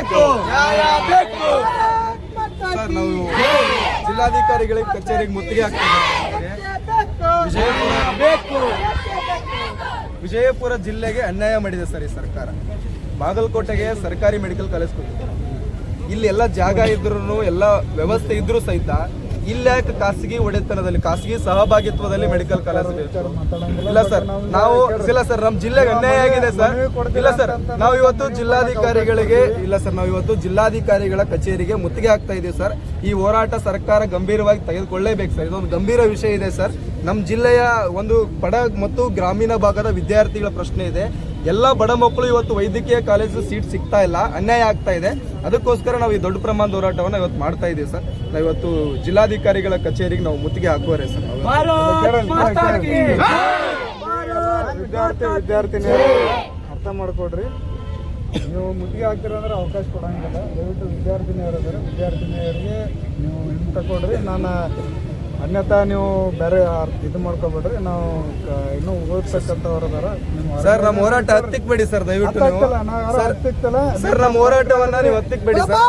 ಬೇಕು, ನ್ಯಾಯ ಬೇಕು. ಸರ್, ನಾವು ಜಿಲ್ಲಾಧಿಕಾರಿಗಳಿಗೆ ಕಚೇರಿಗೆ ಮುತ್ತಿಗೆ ಹಾಕ್ತೀವಿ. ವಿಜಯಪುರ ಜಿಲ್ಲೆಗೆ ಅನ್ಯಾಯ ಮಾಡಿದೆ ಸರ್ ಈ ಸರ್ಕಾರ. ಬಾಗಲಕೋಟೆಗೆ ಸರ್ಕಾರಿ ಮೆಡಿಕಲ್ ಕಾಲೇಜ್ ಕೊಟ್ಟಿದೆ. ಇಲ್ಲಿ ಎಲ್ಲ ಜಾಗ ಇದ್ರೂ ಎಲ್ಲ ವ್ಯವಸ್ಥೆ ಇದ್ರೂ ಸಹಿತ ಇಲ್ಲ ಖಾಸಗಿ ಒಡೆತನದಲ್ಲಿ, ಖಾಸಗಿ ಸಹಭಾಗಿತ್ವದಲ್ಲಿ ಮೆಡಿಕಲ್ ಕಾಲೇಜ್ ಇಲ್ಲ ಸರ್. ನಾವು ಇಲ್ಲ ಸರ್, ನಮ್ಮ ಜಿಲ್ಲೆಗೆ ಅನ್ಯಾಯ ಆಗಿದೆ ಸರ್. ಇಲ್ಲ ಸರ್, ನಾವು ಇವತ್ತು ಜಿಲ್ಲಾಧಿಕಾರಿಗಳ ಕಚೇರಿಗೆ ಮುತ್ತಿಗೆ ಹಾಕ್ತಾ ಇದೀವಿ ಸರ್. ಈ ಹೋರಾಟ ಸರ್ಕಾರ ಗಂಭೀರವಾಗಿ ತೆಗೆದುಕೊಳ್ಳೇಬೇಕು ಸರ್. ಇದೊಂದು ಗಂಭೀರ ವಿಷಯ ಇದೆ ಸರ್. ನಮ್ಮ ಜಿಲ್ಲೆಯ ಒಂದು ಬಡ ಮತ್ತು ಗ್ರಾಮೀಣ ಭಾಗದ ವಿದ್ಯಾರ್ಥಿಗಳ ಪ್ರಶ್ನೆ ಇದೆ. ಎಲ್ಲ ಬಡ ಮಕ್ಕಳು ಇವತ್ತು ವೈದ್ಯಕೀಯ ಕಾಲೇಜು ಸೀಟ್ ಸಿಗ್ತಾ ಇಲ್ಲ, ಅನ್ಯಾಯ ಆಗ್ತಾ ಇದೆ. ಅದಕ್ಕೋಸ್ಕರ ನಾವು ಈ ದೊಡ್ಡ ಪ್ರಮಾಣದ ಹೋರಾಟವನ್ನು ಇವತ್ತು ಮಾಡ್ತಾ ಇದೀವಿ ಸರ್. ನಾವು ಇವತ್ತು ಜಿಲ್ಲಾಧಿಕಾರಿಗಳ ಕಚೇರಿಗೆ ನಾವು ಮುತ್ತಿಗೆ ಹಾಕುವರೆ ಸರ್. ವಿದ್ಯಾರ್ಥಿನಿಯರು ಅರ್ಥ ಮಾಡ್ಕೊಡ್ರಿ, ನೀವು ಮುತ್ತಿಗೆ ಹಾಕ್ತಿರಂದ್ರೆ ಅವಕಾಶ ಕೊಡಂಗಿಲ್ಲ. ದಯವಿಟ್ಟು ವಿದ್ಯಾರ್ಥಿನಿಯರಿಗೆ ನೀವು ಹಿಂದೆ ಕೊಡ್ರಿ. ನಾನು ಅನ್ಯತಾ ನೀವು ಬೇರೆ ಇದು ಮಾಡ್ಕೊಬೇಡ್ರಿ. ನಾವು ಇನ್ನೂ ಓದ್ತಕ್ಕಂಥವ್ರು ಅದಾರ ಸರ್. ನಮ್ಮ ಹೋರಾಟ ಹತ್ತಿಕ್ಬೇಡಿ ಸರ್, ದಯವಿಟ್ಟು ಹತ್ತಿಕ್ತಲ್ಲ ಸರ್. ನಮ್ಮ ಹೋರಾಟವನ್ನ ನೀವು ಹತ್ತಿಕ್ಬೇಡಿ ಸರ್.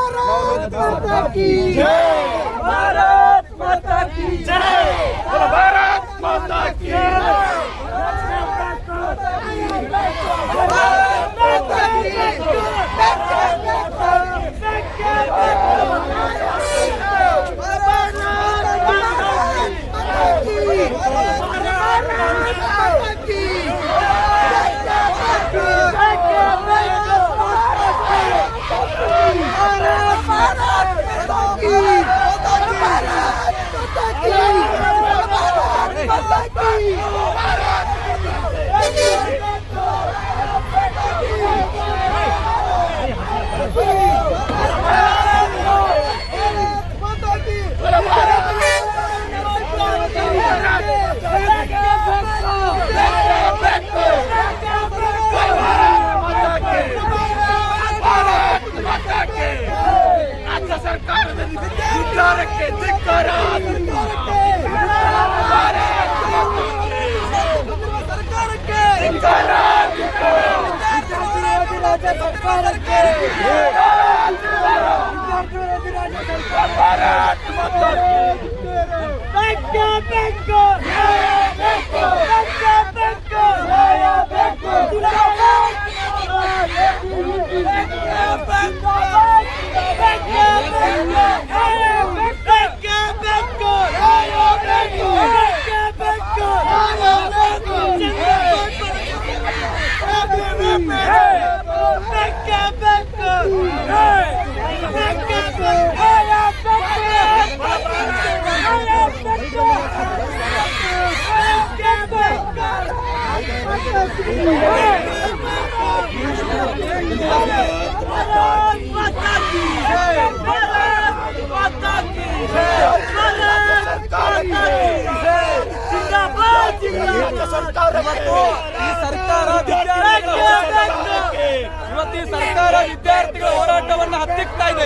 ಇವತ್ತು ಈ ಸರ್ಕಾರ ವಿದ್ಯಾರ್ಥಿಗಳ ಹೋರಾಟವನ್ನು ಹತ್ತಿಕ್ತಾ ಇದೆ.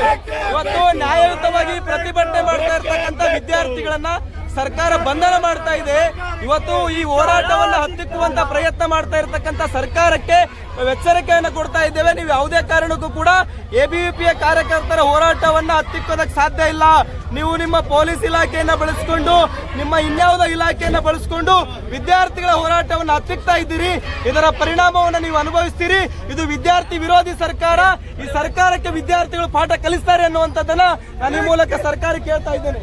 ಇವತ್ತು ನ್ಯಾಯಯುತವಾಗಿ ಪ್ರತಿಭಟನೆ ಮಾಡ್ತಾ ಇರ್ತಕ್ಕಂಥ ವಿದ್ಯಾರ್ಥಿಗಳನ್ನ ಸರ್ಕಾರ ಬಂಧನ ಮಾಡ್ತಾ ಇದೆ. ಇವತ್ತು ಈ ಹೋರಾಟವನ್ನು ಹತ್ತಿಕ್ಕುವಂತ ಪ್ರಯತ್ನ ಮಾಡ್ತಾ ಇರತಕ್ಕಂತ ಸರ್ಕಾರಕ್ಕೆ ಎಚ್ಚರಿಕೆಯನ್ನು ಕೊಡ್ತಾ ಇದ್ದೇವೆ. ನೀವು ಯಾವುದೇ ಕಾರಣಕ್ಕೂ ಕೂಡ ಎಬಿವಿಪಿಯ ಕಾರ್ಯಕರ್ತರ ಹೋರಾಟವನ್ನ ಹತ್ತಿಕ್ಕೋದಕ್ಕೆ ಸಾಧ್ಯ ಇಲ್ಲ. ನೀವು ನಿಮ್ಮ ಪೊಲೀಸ್ ಇಲಾಖೆಯನ್ನ ಬಳಸಿಕೊಂಡು, ನಿಮ್ಮ ಇನ್ಯಾವುದೋ ಇಲಾಖೆಯನ್ನ ಬಳಸಿಕೊಂಡು ವಿದ್ಯಾರ್ಥಿಗಳ ಹೋರಾಟವನ್ನು ಹತ್ತಿಕ್ತಾ ಇದ್ದೀರಿ. ಇದರ ಪರಿಣಾಮವನ್ನು ನೀವು ಅನುಭವಿಸ್ತೀರಿ. ಇದು ವಿದ್ಯಾರ್ಥಿ ವಿರೋಧಿ ಸರ್ಕಾರ. ಈ ಸರ್ಕಾರಕ್ಕೆ ವಿದ್ಯಾರ್ಥಿಗಳು ಪಾಠ ಕಲಿಸ್ತಾರೆ ಅನ್ನುವಂಥದ್ದನ್ನ ನಾನು ಈ ಮೂಲಕ ಸರ್ಕಾರಕ್ಕೆ ಹೇಳ್ತಾ ಇದ್ದೇನೆ.